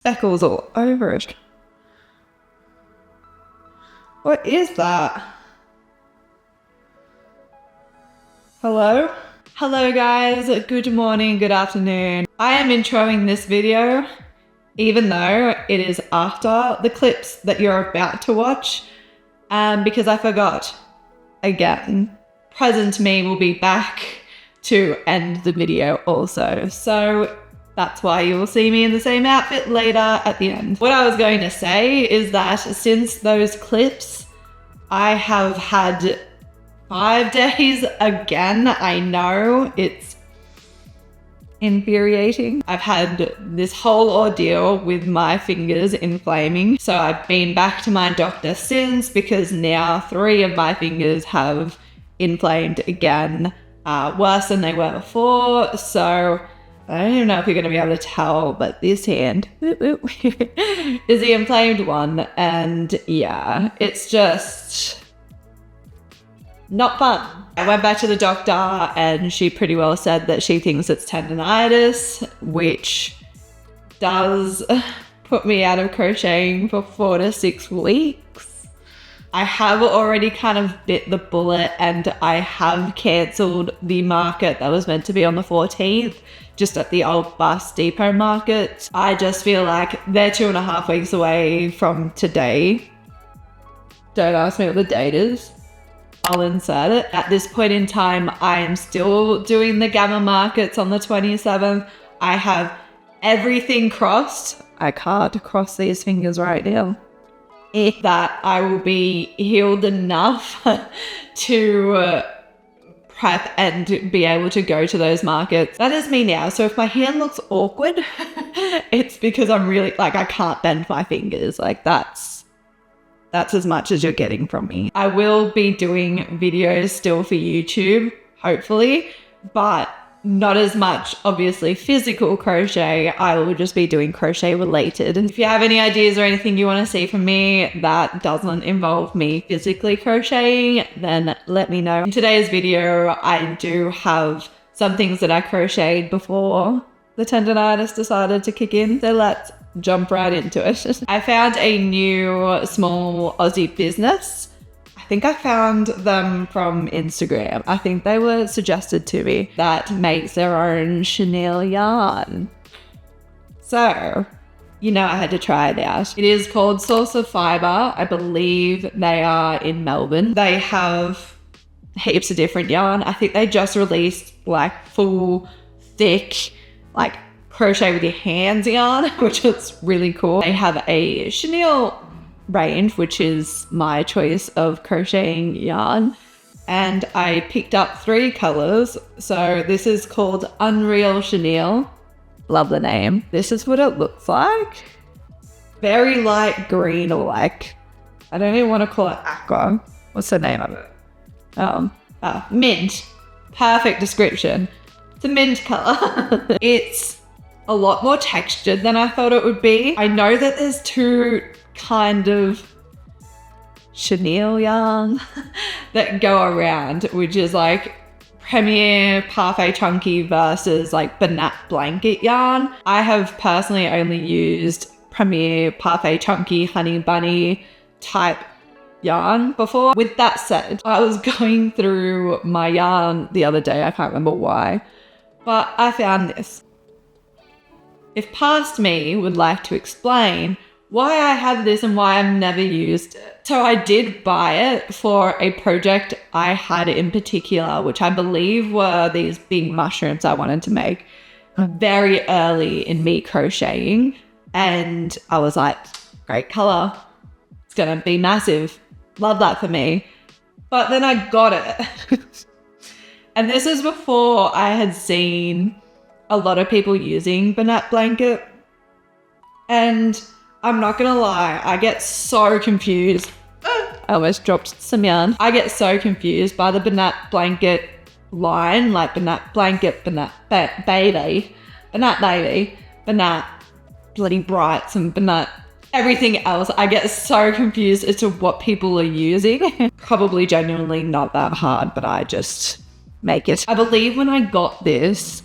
speckles all over it. What is that? Hello? Hello guys, good morning, good afternoon. I am introing this video even though it is after the clips that you're about to watch because I forgot again. Present me will be back to end the video also. So that's why you will see me in the same outfit later at the end. What I was going to say is that since those clips, I have had 5 days again. I know it's infuriating. I've had this whole ordeal with my fingers inflaming. So I've been back to my doctor since because now 3 of my fingers have inflamed again, worse than they were before. So I don't even know if you're going to be able to tell, but this hand is the inflamed one. And yeah, it's just not fun. I went back to the doctor and she pretty well said that she thinks it's tendonitis, which does put me out of crocheting for 4 to 6 weeks. I have already kind of bit the bullet and I have cancelled the market that was meant to be on the 14th, just at the old bus depot market. I just feel like they're 2.5 weeks away from today. Don't ask me what the date is. I'll insert it. At this point in time, I am still doing the Gamma markets on the 27th. I have everything crossed. I can't cross these fingers right now. If that I will be healed enough to prep and be able to go to those markets. That is me now. So if my hand looks awkward, it's because I'm really, like, I can't bend my fingers. Like that's as much as you're getting from me. I will be doing videos still for YouTube, hopefully, but not as much, obviously, physical crochet. I will just be doing crochet related. If you have any ideas or anything you want to see from me that doesn't involve me physically crocheting, then let me know. In today's video, I do have some things that I crocheted before the tendonitis decided to kick in. So let's jump right into it. I found a new small Aussie business. I think I found them from Instagram. I think they were suggested to me, that makes their own chenille yarn. So, you know, I had to try it out. It is called Source of Fibre. I believe they are in Melbourne. They have heaps of different yarn. I think they just released like full, thick, like crochet with your hands yarn, which is really cool. They have a chenille range, which is my choice of crocheting yarn, and I picked up 3 colors. So this is called Unreal Chenille. Love the name. This is what it looks like. Very light green, or like, I don't even want to call it aqua. What's the name of it? Mint. Perfect description. It's a mint color. It's a lot more textured than I thought it would be. I know that there's 2 kind of chenille yarn that go around, which is like Premier Parfait Chunky versus like Banat Blanket yarn. I have personally only used Premier Parfait Chunky Honey Bunny type yarn before. With that said, I was going through my yarn the other day, I can't remember why, but I found this. If past me would like to explain why I had this and why I've never used it. So I did buy it for a project I had in particular, which I believe were these big mushrooms I wanted to make very early in me crocheting. And I was like, great color. It's going to be massive. Love that for me. But then I got it. And this is before I had seen a lot of people using Banat Blanket. And I'm not gonna lie, I get so confused. I almost dropped some yarn. I get so confused by the Banat Blanket line, like Banat Blanket, Banat Baby, Banat Baby, Banat Bloody Brights, and Banat everything else. I get so confused as to what people are using. Probably genuinely not that hard, but I just make it. I believe when I got this,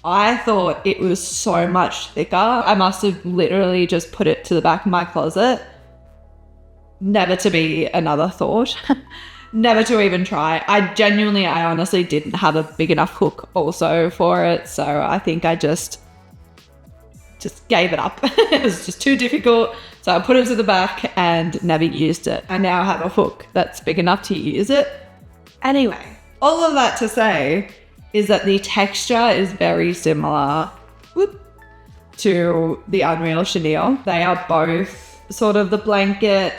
I thought it was so much thicker. I must have literally just put it to the back of my closet. Never to be another thought. Never to even try. I honestly didn't have a big enough hook also for it. So I think I just gave it up. It was just too difficult. So I put it to the back and never used it. I now have a hook that's big enough to use it. Anyway, all of that to say is that the texture is very similar to the Unreal Chenille. They are both sort of the blanket,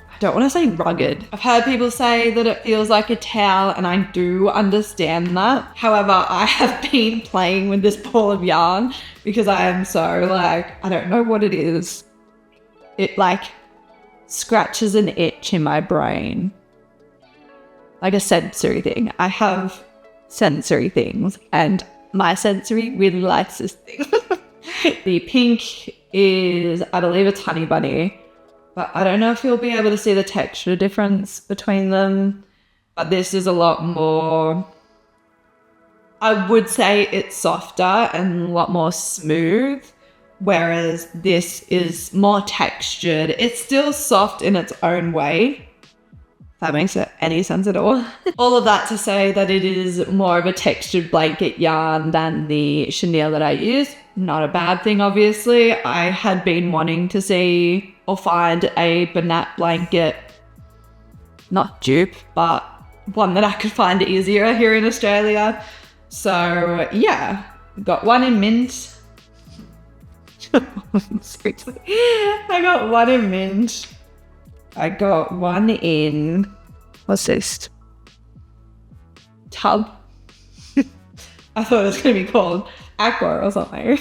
I don't want to say rugged. I've heard people say that it feels like a towel, and I do understand that. However, I have been playing with this ball of yarn because I am so like, I don't know what it is. It like scratches an itch in my brain. Like a sensory thing. I have sensory things, and my sensory really likes this thing. The pink is, I believe it's Honey Bunny, but I don't know if you'll be able to see the texture difference between them. But this is a lot more, I would say it's softer and a lot more smooth, whereas this is more textured. It's still soft in its own way, if that makes any sense at all. All of that to say that it is more of a textured blanket yarn than the chenille that I use. Not a bad thing, obviously. I had been wanting to see or find a Banat blanket, not dupe, but one that I could find easier here in Australia. So yeah, got one in mint. Seriously, I got one in mint. I got one in, what's this? Tub. I thought it was going to be called Aqua or something.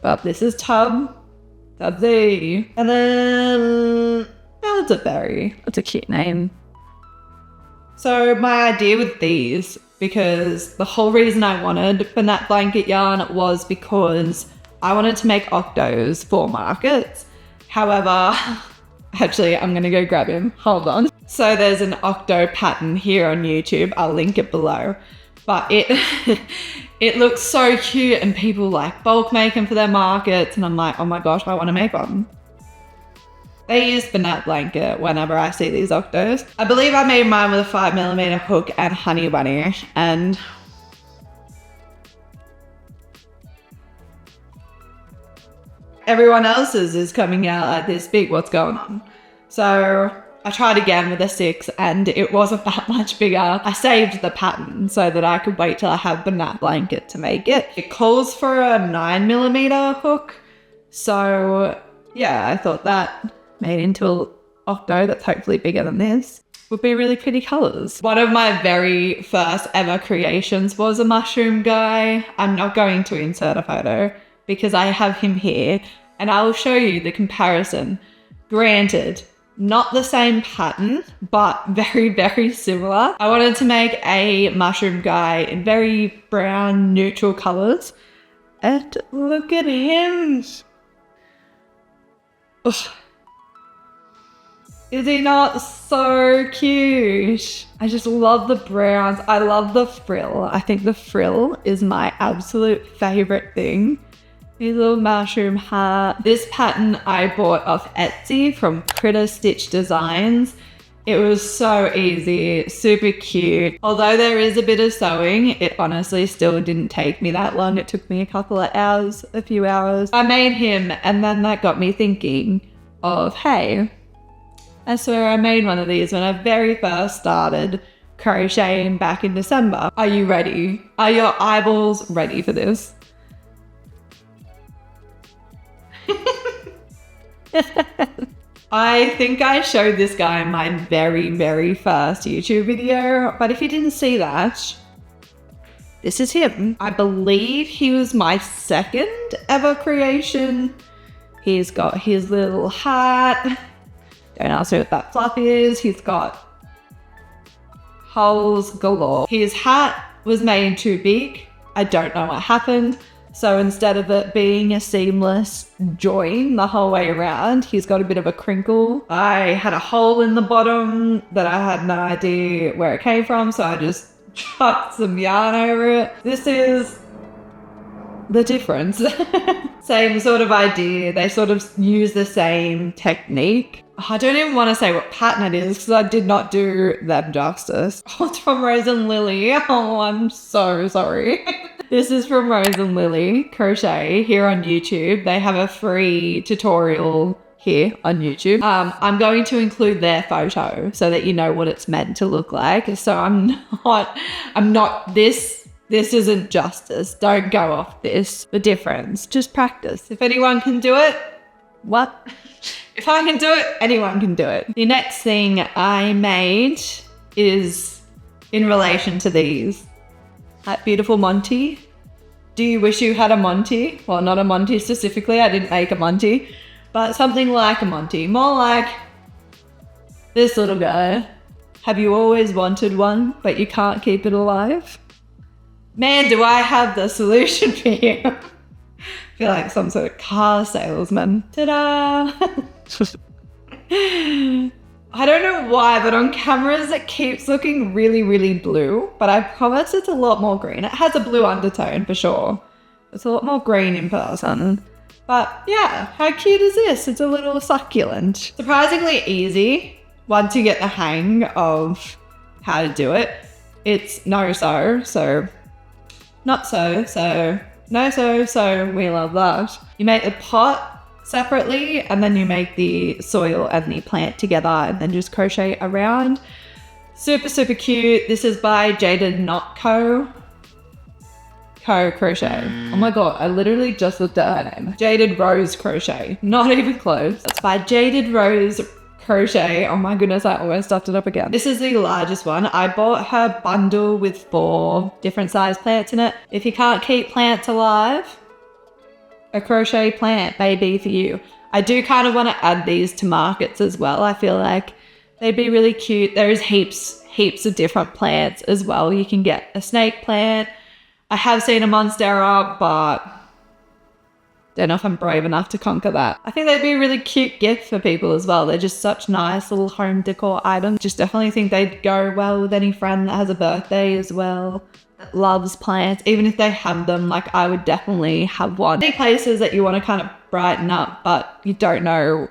But this is Tub. Tubsy. And then, oh, that's a cute name. So my idea with these, because the whole reason I wanted Banat blanket yarn was because I wanted to make octos for markets. However, actually, I'm going to go grab him. Hold on. So there's an octo pattern here on YouTube. I'll link it below. But it looks so cute, and people like bulk make them for their markets. And I'm like, oh my gosh, I want to make one. They use Banat blanket whenever I see these octos. I believe I made mine with a 5mm hook and Honey Bunny. And everyone else's is coming out like this big. What's going on? So I tried again with a 6 and it wasn't that much bigger. I saved the pattern so that I could wait till I have Banat blanket to make it. It calls for a 9mm hook. So yeah, I thought that made into an octo that's hopefully bigger than this would be really pretty colors. One of my very first ever creations was a mushroom guy. I'm not going to insert a photo because I have him here and I will show you the comparison. Granted, not the same pattern, but very, very similar. I wanted to make a mushroom guy in very brown, neutral colors. And look at him. Ugh. Is he not so cute? I just love the browns. I love the frill. I think the frill is my absolute favorite thing. His little mushroom hat. This pattern I bought off Etsy from Critter Stitch Designs. It was so easy, super cute. Although there is a bit of sewing, it honestly still didn't take me that long. It took me a couple of hours, a few hours. I made him and then that got me thinking of, hey, I swear I made one of these when I very first started crocheting back in December. Are you ready? Are your eyeballs ready for this? I think I showed this guy in my very, very first YouTube video, but if you didn't see that, this is him. I believe he was my second ever creation. He's got his little hat. Don't ask me what that fluff is. He's got holes galore. His hat was made too big. I don't know what happened. So instead of it being a seamless join the whole way around, he's got a bit of a crinkle. I had a hole in the bottom that I had no idea where it came from, so I just dropped some yarn over it. This is the difference. Same sort of idea. They sort of use the same technique. I don't even want to say what pattern it is because I did not do them justice. Oh, it's from Rose and Lily. Oh, I'm so sorry. This is from Rose and Lily Crochet here on YouTube. They have a free tutorial here on YouTube. I'm going to include their photo so that you know what it's meant to look like. So this isn't justice. Don't go off this. The difference. Just practice. If anyone can do it, what? If I can do it, anyone can do it. The next thing I made is in relation to these. That beautiful Monty. Do you wish you had a Monty? Well, not a Monty specifically. I didn't make a Monty, but something like a Monty. More like this little guy. Have you always wanted one, but you can't keep it alive? Man, do I have the solution for you. I feel like some sort of car salesman. Ta-da! I don't know why, but on cameras it keeps looking really, really blue, but I promise it's a lot more green. It has a blue undertone for sure. It's a lot more green in person. But yeah, how cute is this? It's a little succulent. Surprisingly easy once you get the hang of how to do it. It's so not so, no so, we love that. You make the pot separately and then you make the soil and the plant together and then just crochet around. Super, super cute. This is by Jaded Knot Co. Crochet. Oh my god, I literally just looked at her name. Jaded Rose Crochet. Not even close. That's by Jaded Rose Crochet. Oh my goodness, I almost stuffed it up again. This is the largest one. I bought her bundle with 4 different size plants in it. If you can't keep plants alive, a crochet plant may be for you. I do kind of want to add these to markets as well. I feel like they'd be really cute. There's heaps of different plants as well. You can get a snake plant. I have seen a monstera, but don't know if I'm brave enough to conquer that. I think they'd be a really cute gift for people as well. They're just such nice little home decor items. Just definitely think they'd go well with any friend that has a birthday as well, that loves plants. Even if they have them, like I would definitely have one. Any places that you want to kind of brighten up, but you don't know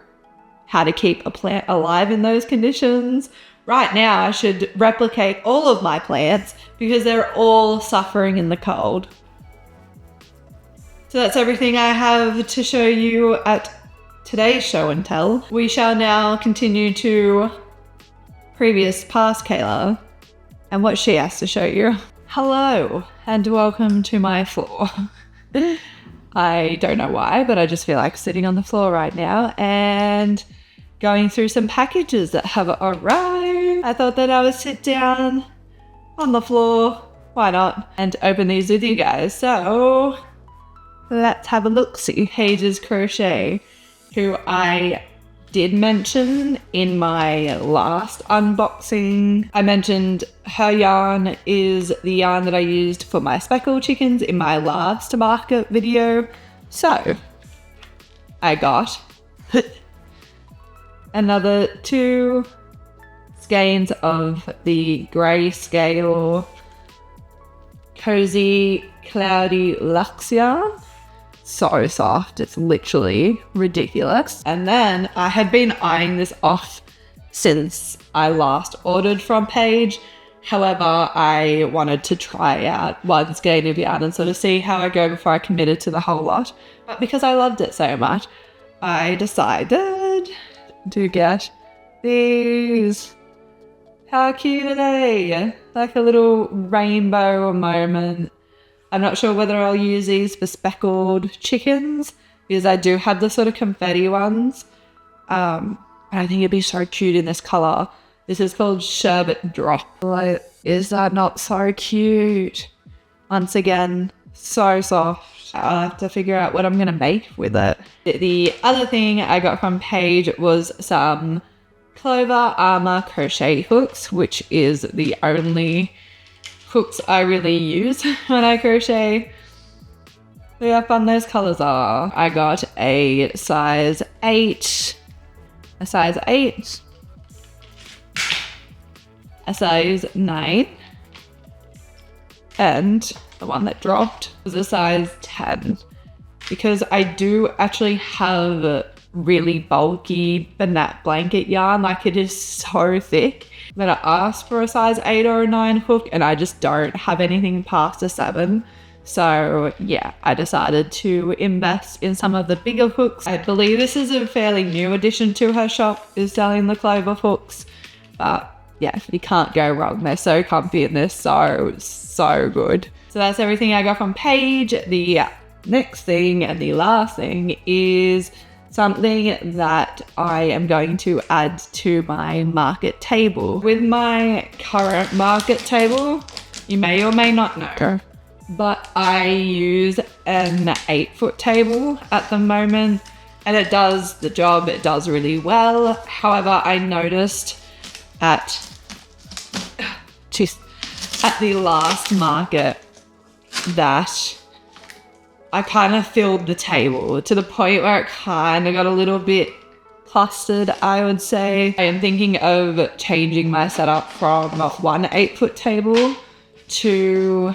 how to keep a plant alive in those conditions. Right now, I should replicate all of my plants because they're all suffering in the cold. So that's everything I have to show you at today's show and tell. We shall now continue to past Kayla and what she has to show you. Hello and welcome to my floor. I don't know why, but I just feel like sitting on the floor right now and going through some packages that have arrived. I thought that I would sit down on the floor, why not, and open these with you guys. So let's have a look-see. Paige's Crochet, who I did mention in my last unboxing. I mentioned her yarn is the yarn that I used for my speckled chickens in my last market video. So I got another 2 skeins of the Grayscale Cozy Cloudy Luxe yarn. So soft, it's literally ridiculous. And then I had been eyeing this off since I last ordered from Paige. However, I wanted to try out one skein of yarn and sort of see how I go before I committed to the whole lot. But because I loved it so much, I decided to get these. How cute are they? Like a little rainbow moment. I'm not sure whether I'll use these for speckled chickens because I do have the sort of confetti ones. And I think it'd be so cute in this color. This is called Sherbet Drop. Like, is that not so cute? Once again, so soft. I'll have to figure out what I'm going to make with it. The other thing I got from Paige was some Clover Armor crochet hooks, which is the only hooks I really use when I crochet. Look how fun those colors are. I got a size 8, a size 8, a size 9, and the one that dropped was a size 10, because I do actually have really bulky banana blanket yarn. Like, it is so thick that I asked for a size 8 or a 9 hook, and I just don't have anything past a 7. So yeah, I decided to invest in some of the bigger hooks. I believe this is a fairly new addition to her shop, is selling the clover hooks. But yeah, you can't go wrong. They're so comfy and they're so good. So that's everything I got from Paige. The next thing and the last thing is something that I am going to add to my market table. With my current market table, you may or may not know, but I use an 8-foot table at the moment, and it does the job. It does really well. However, I noticed at the last market that I kind of filled the table to the point where it kind of got a little bit clustered, I would say. I am thinking of changing my setup from one 8-foot table to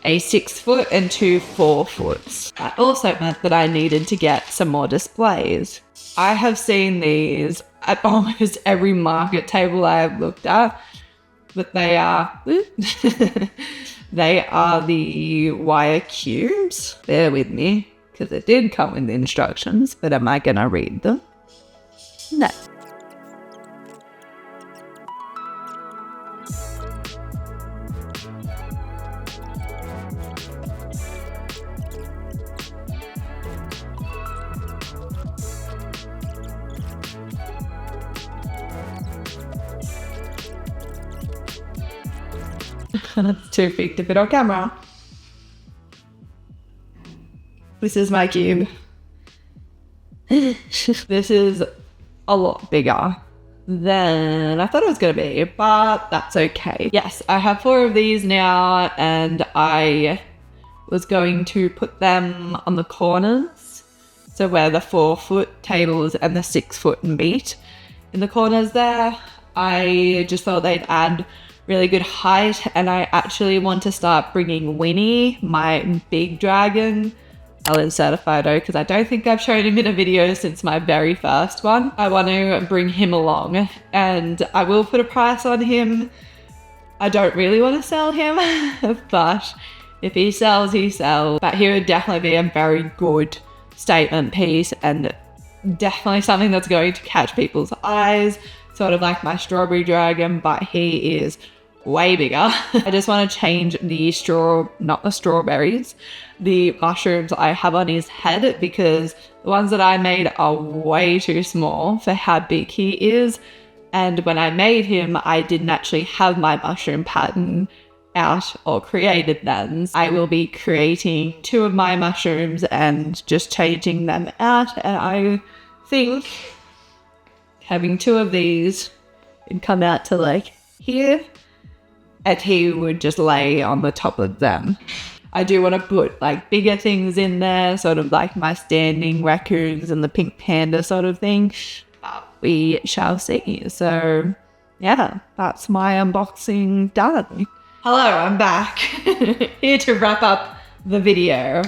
a 6-foot and 2 4-foots. That also meant that I needed to get some more displays. I have seen these at almost every market table I have looked at, but they are they are the wire cubes. Bear with me, because it did come with the instructions, but am I gonna read them? No. That's too big to fit on camera. This is my cube. This is a lot bigger than I thought it was going to be, but that's okay. Yes, I have 4 of these now, and I was going to put them on the corners. So where the 4-foot tables and the 6-foot meet in the corners there, I just thought they'd add really good height, and I actually want to start bringing Winnie, my big dragon. I'll insert a photo because I don't think I've shown him in a video since my very first one. I want to bring him along, and I will put a price on him. I don't really want to sell him, but if he sells, he sells. But he would definitely be a very good statement piece, and definitely something that's going to catch people's eyes. Sort of like my strawberry dragon, but he is way bigger. I just want to change the the mushrooms I have on his head, because the ones that I made are way too small for how big he is. And when I made him, I didn't actually have my mushroom pattern out or created them. I will be creating 2 of my mushrooms and just changing them out, and I think having 2 of these would come out to like here, and he would just lay on the top of them. I do want to put like bigger things in there, sort of like my standing raccoons and the pink panda sort of thing. But we shall see. So yeah, that's my unboxing done. Hello, I'm back. Here to wrap up the video.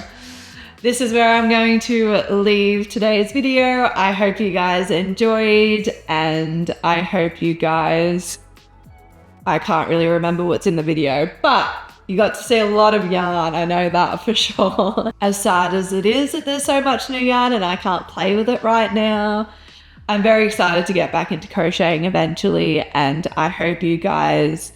This is where I'm going to leave today's video. I hope you guys enjoyed, and I hope you guys, I can't really remember what's in the video, but you got to see a lot of yarn, I know that for sure. As sad as it is that there's so much new yarn and I can't play with it right now, I'm very excited to get back into crocheting eventually, and I hope you guys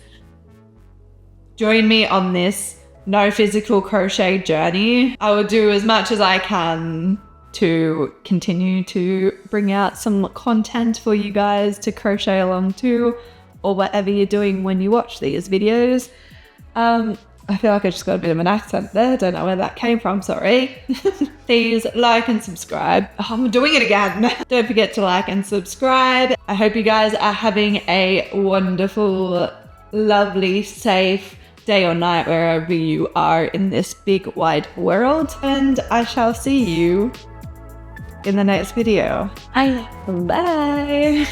join me on this no physical crochet journey. I will do as much as I can to continue to bring out some content for you guys to crochet along to, or whatever you're doing when you watch these videos. I feel like I just got a bit of an accent there. Don't know where that came from, sorry. Please like and subscribe. Oh, I'm doing it again. Don't forget to like and subscribe. I hope you guys are having a wonderful, lovely, safe day or night wherever you are in this big wide world, and I shall see you in the next video. Bye.